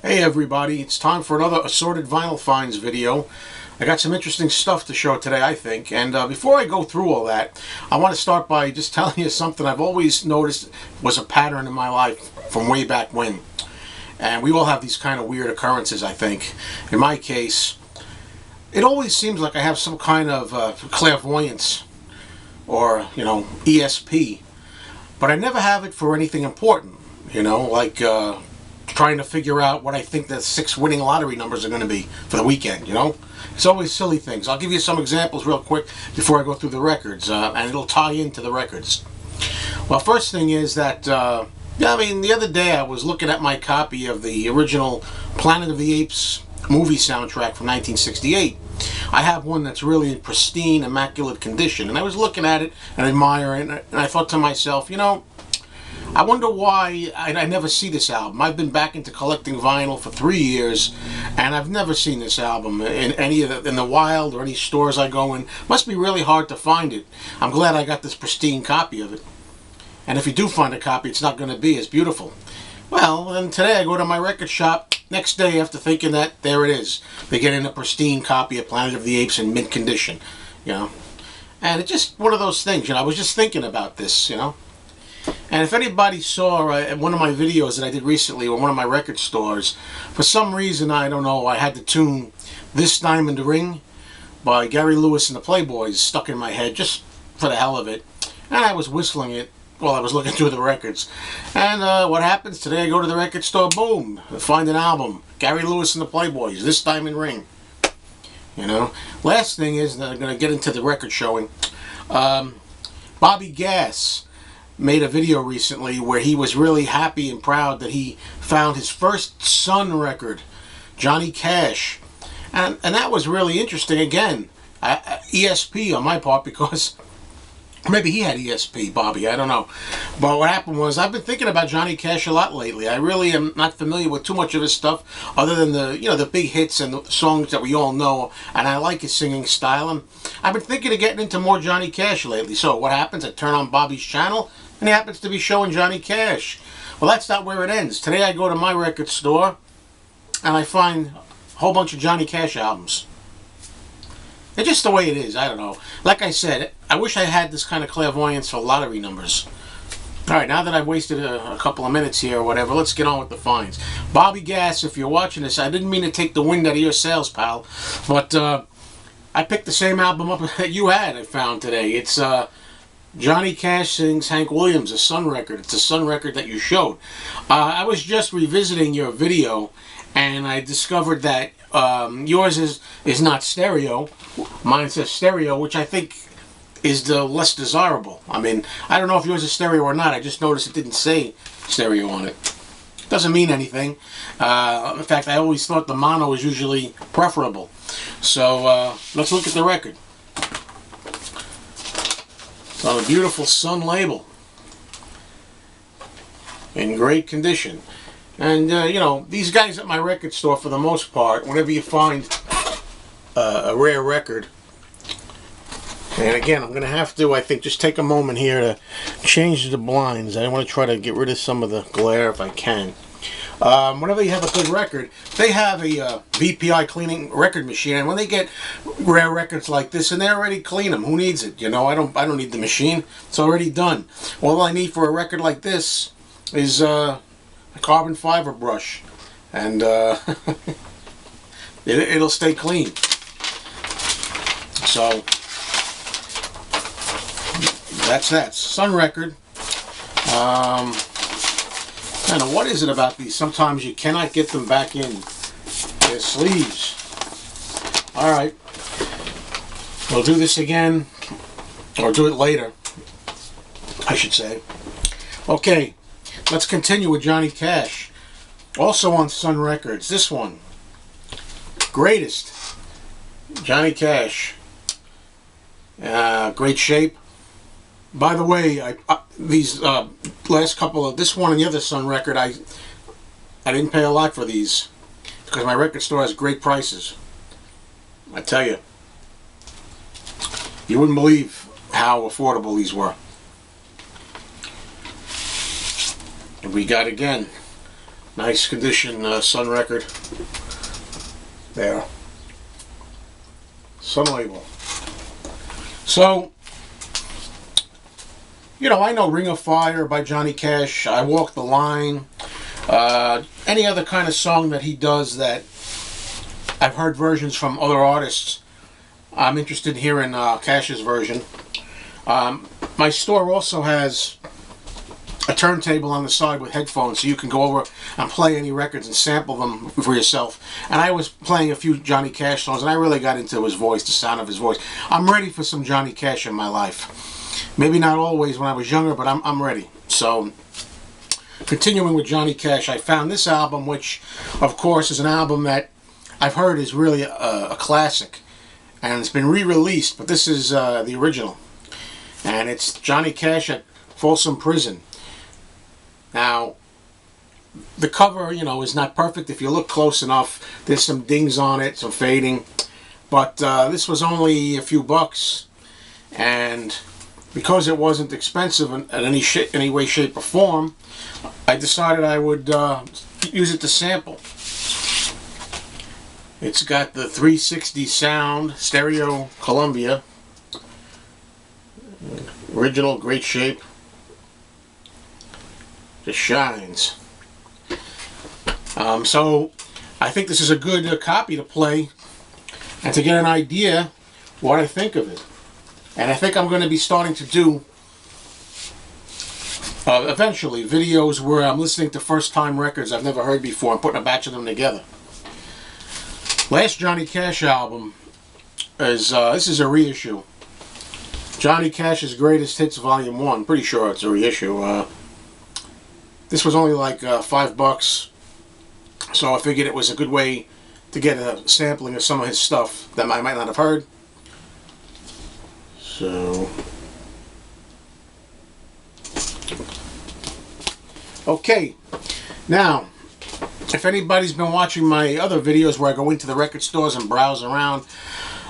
Hey everybody, it's time for another Assorted Vinyl Finds video. I got some interesting stuff to show today, I think. And before I go through all that, I want to start by just telling you something I've always noticed was a pattern in my life from way back when. And we all have these kind of weird occurrences, I think. In my case, it always seems like I have some kind of clairvoyance or, ESP. But I never have it for anything important, like trying to figure out what I think the 6 winning lottery numbers are going to be for the weekend, It's always silly things. I'll give you some examples real quick before I go through the records, and it'll tie into the records. Well, first thing is that, the other day I was looking at my copy of the original Planet of the Apes movie soundtrack from 1968. I have one that's really in pristine, immaculate condition, and I was looking at it and admiring it, and I thought to myself, I wonder why I never see this album. I've been back into collecting vinyl for 3 years, and I've never seen this album in in the wild or any stores I go in. Must be really hard to find it. I'm glad I got this pristine copy of it. And if you do find a copy, it's not going to be as beautiful. Well, then today I go to my record shop next day after thinking that there it is. They get in a pristine copy of Planet of the Apes in mint condition, And it's just one of those things, I was just thinking about this, And if anybody saw one of my videos that I did recently on one of my record stores, for some reason, I don't know, I had the tune This Diamond Ring by Gary Lewis and the Playboys stuck in my head just for the hell of it. And I was whistling it while I was looking through the records. And what happens? Today I go to the record store, boom, find an album. Gary Lewis and the Playboys, This Diamond Ring. Last thing is that I'm going to get into the record showing. Bobby Gass made a video recently where he was really happy and proud that he found his first Sun record, Johnny Cash. And that was really interesting. Again, ESP on my part, because maybe he had ESP, Bobby, I don't know. But what happened was, I've been thinking about Johnny Cash a lot lately. I really am not familiar with too much of his stuff, other than the big hits and the songs that we all know, and I like his singing style. And I've been thinking of getting into more Johnny Cash lately. So what happens? I turn on Bobby's channel, and he happens to be showing Johnny Cash. Well, that's not where it ends. Today I go to my record store, and I find a whole bunch of Johnny Cash albums. It's just the way it is. I don't know. Like I said, I wish I had this kind of clairvoyance for lottery numbers. Alright, now that I've wasted a couple of minutes here or whatever, let's get on with the finds. Bobby Gass, if you're watching this, I didn't mean to take the wind out of your sails, pal. But I picked the same album up that you had, I found today. It's Johnny Cash Sings Hank Williams, a Sun record. It's a Sun record that you showed. I was just revisiting your video, and I discovered that yours is not stereo. Mine says stereo, which I think is the less desirable. I don't know if yours is stereo or not. I just noticed it didn't say stereo on it. Doesn't mean anything. In fact, I always thought the mono is usually preferable. So let's look at the record. It's on a beautiful Sun label, in great condition. And, these guys at my record store, for the most part, whenever you find a rare record, and again, I'm going to have to, I think, just take a moment here to change the blinds. I want to try to get rid of some of the glare if I can. Whenever you have a good record, they have a VPI cleaning record machine, and when they get rare records like this, and they already clean them, who needs it? I don't need the machine. It's already done. All I need for a record like this is a carbon fiber brush, and it'll stay clean. So that's that Sun record. I don't know, what is it about these? Sometimes you cannot get them back in their sleeves. Alright. We'll do this again. Or do it later, I should say. Okay. Let's continue with Johnny Cash. Also on Sun Records. This one. Greatest. Johnny Cash. Great shape. By the way, these last couple of, this one and the other Sun record, I didn't pay a lot for these, because my record store has great prices. I tell you, you wouldn't believe how affordable these were. And we got again Nice condition Sun record. There. Sun label. So, you know, I know Ring of Fire by Johnny Cash, I Walk the Line, any other kind of song that he does that I've heard versions from other artists. I'm interested in hearing Cash's version. My store also has a turntable on the side with headphones, so you can go over and play any records and sample them for yourself. And I was playing a few Johnny Cash songs, and I really got into his voice, the sound of his voice. I'm ready for some Johnny Cash in my life. Maybe not always when I was younger, but I'm ready. So, continuing with Johnny Cash, I found this album, which, of course, is an album that I've heard is really a classic. And it's been re-released, but this is the original. And it's Johnny Cash at Folsom Prison. Now, the cover, you know, is not perfect. If you look close enough, there's some dings on it, some fading. But this was only a few bucks. And because it wasn't expensive in any way, shape, or form, I decided I would use it to sample. It's got the 360 sound, stereo Columbia. Original, great shape. Just shines. So I think this is a good copy to play and to get an idea what I think of it. And I think I'm going to be starting to do eventually videos where I'm listening to first time records I've never heard before and putting a batch of them together. Last Johnny Cash album is this is a reissue. Johnny Cash's Greatest Hits Volume 1. Pretty sure it's a reissue. This was only like $5, so I figured it was a good way to get a sampling of some of his stuff that I might not have heard. So, okay, now, if anybody's been watching my other videos where I go into the record stores and browse around,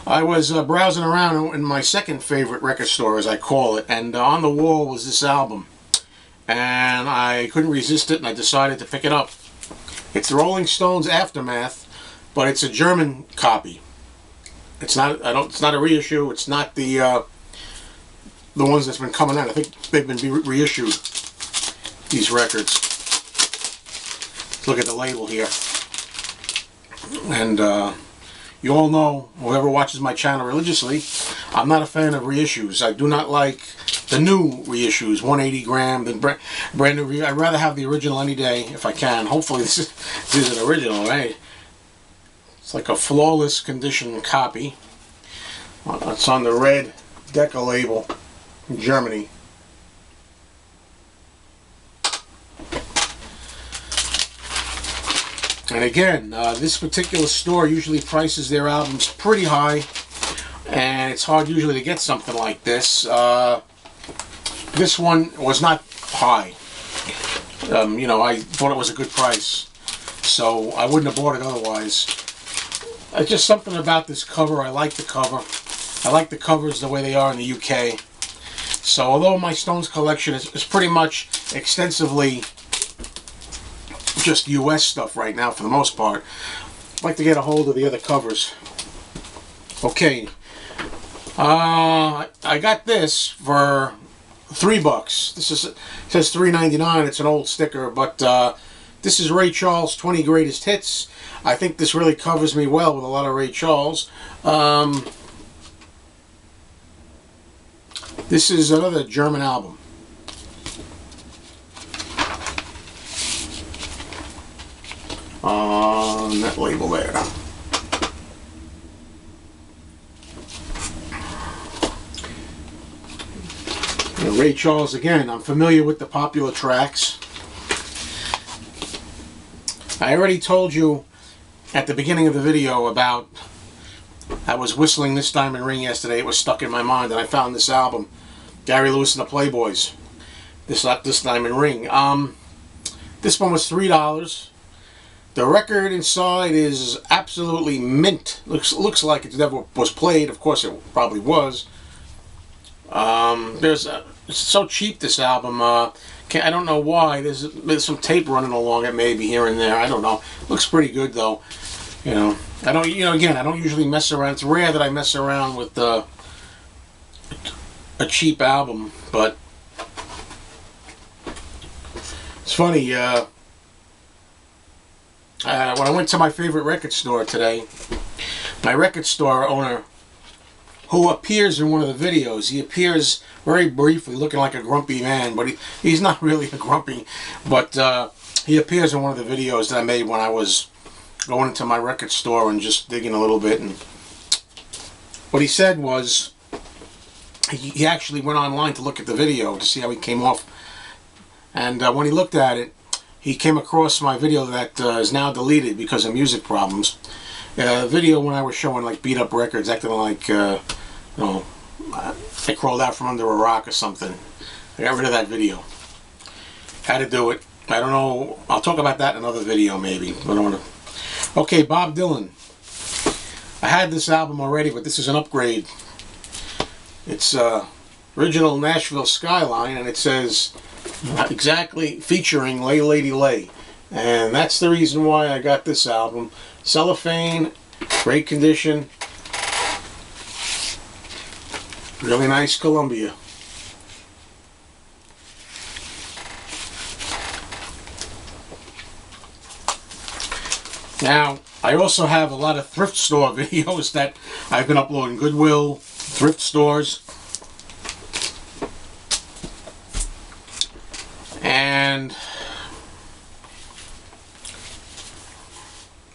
I was browsing around in my second favorite record store, as I call it, and on the wall was this album. And I couldn't resist it, and I decided to pick it up. It's the Rolling Stones Aftermath, but it's a German copy. It's not. It's not a reissue. It's not the ones that's been coming out. I think they've been reissued. These records. Look at the label here. And you all know, whoever watches my channel religiously, I'm not a fan of reissues. I do not like the new reissues, 180 gram, the brand new. I'd rather have the original any day if I can. Hopefully this is an original, right? It's like a flawless condition copy. It's on the red Decca label from Germany. And again, this particular store usually prices their albums pretty high, and it's hard usually to get something like this. This one was not high. You know, I thought it was a good price, so I wouldn't have bought it otherwise. Just something about this cover. I like the cover. I like the covers the way they are in the UK. So although my Stones collection is pretty much extensively just US stuff right now for the most part, I'd like to get a hold of the other covers. Okay, I got this for $3. This is, it says $3.99. It's an old sticker, but this is Ray Charles' 20 Greatest Hits. I think this really covers me well with a lot of Ray Charles. This is another German album. On that label there. Ray Charles again. I'm familiar with the popular tracks. I already told you at the beginning of the video about I was whistling This Diamond Ring yesterday. It was stuck in my mind, and I found this album, Gary Lewis and the Playboys. This Diamond Ring. This one was $3. The record inside is absolutely mint. Looks like it never was played. Of course, it probably was. It's so cheap, this album. I don't know why. There's some tape running along it maybe here and there. I don't know. Looks pretty good though. You know, I don't. You know, again, I don't usually mess around. It's rare that I mess around with a cheap album, but it's funny. When I went to my favorite record store today, my record store owner, who appears in one of the videos, he appears very briefly looking like a grumpy man, but he's not really a grumpy, but he appears in one of the videos that I made when I was going into my record store and just digging a little bit. And what he said was, he actually went online to look at the video to see how he came off, and when he looked at it, he came across my video that is now deleted because of music problems. A video when I was showing like beat up records, acting like you know, I crawled out from under a rock or something. I got rid of that video. Had to do it. I don't know. I'll talk about that in another video maybe. I don't want to. Okay, Bob Dylan. I had this album already, but this is an upgrade. It's original Nashville Skyline, and it says exactly featuring Lay Lady Lay. And that's the reason why I got this album. Cellophane, great condition. Really nice Columbia. Now, I also have a lot of thrift store videos that I've been uploading. Goodwill, thrift stores. And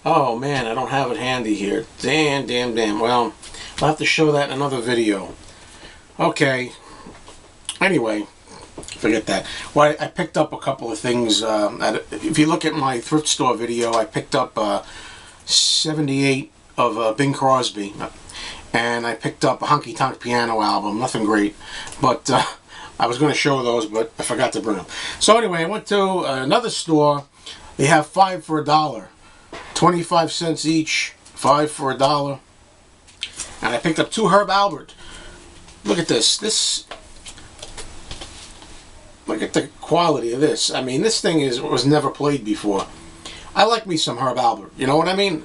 oh man, I don't have it handy here. Damn. Well, I'll have to show that in another video. Okay. Anyway, forget that. Well, I picked up a couple of things. If you look at my thrift store video, I picked up 78 of Bing Crosby. And I picked up a Honky Tonk Piano album. Nothing great. But I was going to show those, but I forgot to bring them. So anyway, I went to another store. They have 5 for $1. 25 cents each. 5 for $1. And I picked up 2 Herb Alpert. Look at this. Look at the quality of this. I mean, this thing was never played before. I like me some Herb Alpert. You know what I mean?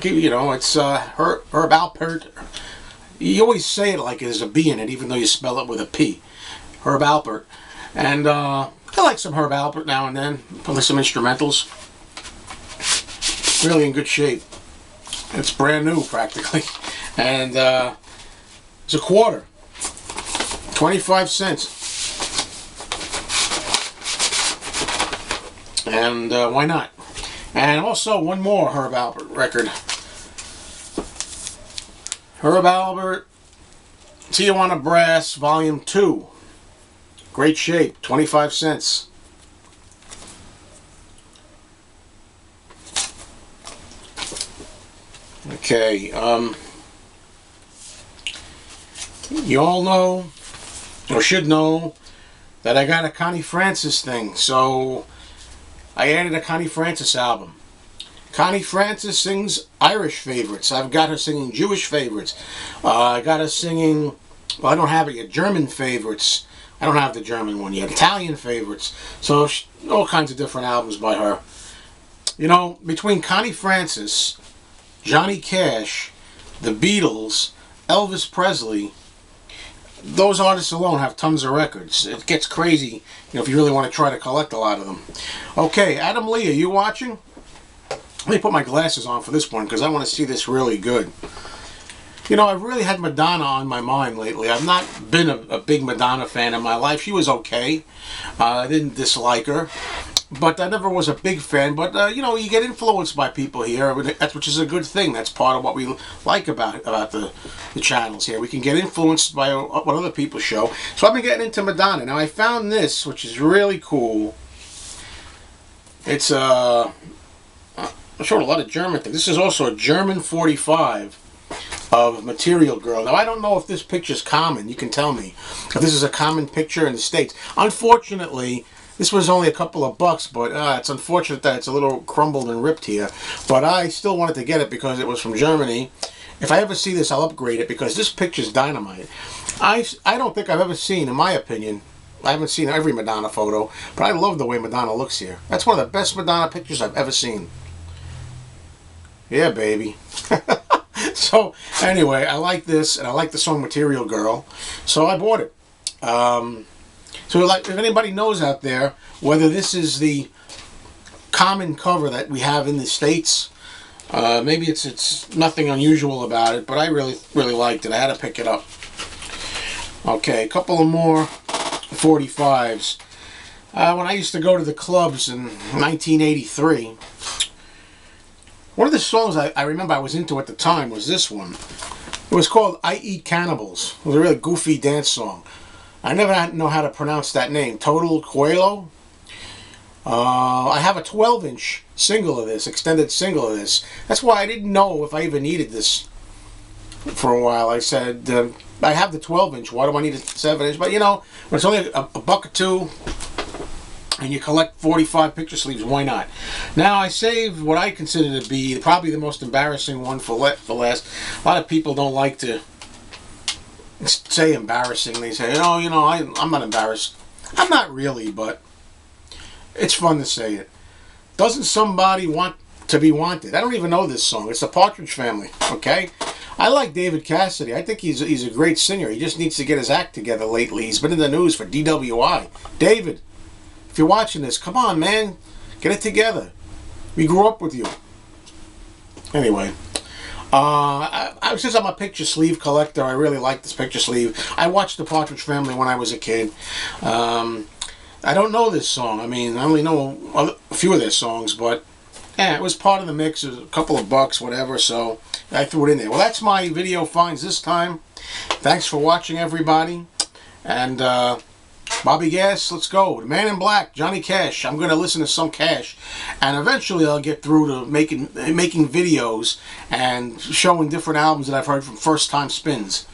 You know, it's Herb Alpert. You always say it like there's a B in it, even though you spell it with a P. Herb Alpert. And I like some Herb Alpert now and then. Play some instrumentals. Really in good shape. It's brand new practically. And it's a quarter. 25 cents. And why not? And also one more Herb Alpert record. Herb Alpert, Tijuana Brass, Volume 2. Great shape, 25 cents. Okay, you all know, or should know, that I got a Connie Francis thing, so I added a Connie Francis album. Connie Francis sings Irish favorites. I've got her singing Jewish favorites. I got her singing, well, I don't have it yet, German favorites. I don't have the German one yet. Italian favorites. So all kinds of different albums by her. You know, between Connie Francis, Johnny Cash, the Beatles, Elvis Presley, those artists alone have tons of records. It gets crazy, you know, if you really want to try to collect a lot of them. Okay, Adam Lee, are you watching? Let me put my glasses on for this one because I want to see this really good. You know, I've really had Madonna on my mind lately. I've not been a big Madonna fan in my life. She was okay. I didn't dislike her. But I never was a big fan. But, you know, you get influenced by people here, which is a good thing. That's part of what we like about the channels here. We can get influenced by what other people show. So I've been getting into Madonna. Now, I found this, which is really cool. It's I showed a lot of German things. This is also a German 45 of Material Girl. Now, I don't know if this picture's common. You can tell me if this is a common picture in the States. Unfortunately, this was only a couple of bucks, but it's unfortunate that it's a little crumbled and ripped here. But I still wanted to get it because it was from Germany. If I ever see this, I'll upgrade it because this picture's dynamite. I don't think I've ever seen, in my opinion, I haven't seen every Madonna photo, but I love the way Madonna looks here. That's one of the best Madonna pictures I've ever seen. Yeah, baby. So, anyway, I like this, and I like the song Material Girl, so I bought it. So, like, if anybody knows out there whether this is the common cover that we have in the States, maybe it's nothing unusual about it, but I really liked it. I had to pick it up. Okay, a couple of more 45s. When I used to go to the clubs in 1983, one of the songs I remember I was into at the time was this one. It was called I Eat Cannibals. It was a really goofy dance song. I never know how to pronounce that name. Total Coelho? I have a 12-inch single of this, extended single of this. That's why I didn't know if I even needed this for a while. I said, I have the 12-inch, why do I need a 7-inch? But you know, when it's only a buck or two, and you collect 45 picture sleeves, why not? Now, I saved what I consider to be probably the most embarrassing one for last. A lot of people don't like to say embarrassing. They say, oh, you know, I'm not embarrassed. I'm not really, but it's fun to say it. Doesn't somebody want to be wanted? I don't even know this song. It's the Partridge Family, okay? I like David Cassidy. I think he's a great singer. He just needs to get his act together lately. He's been in the news for DWI. David, if you're watching this, come on, man. Get it together. We grew up with you. Anyway, since I'm a picture sleeve collector, I really like this picture sleeve. I watched the Partridge Family when I was a kid. I don't know this song. I mean, I only know a few of their songs, but yeah, it was part of the mix. It was a couple of bucks, whatever, so I threw it in there. Well, that's my video finds this time. Thanks for watching, everybody. And Bobby Gas, let's go. The Man in Black, Johnny Cash. I'm going to listen to some Cash. And eventually I'll get through to making videos and showing different albums that I've heard from first-time spins.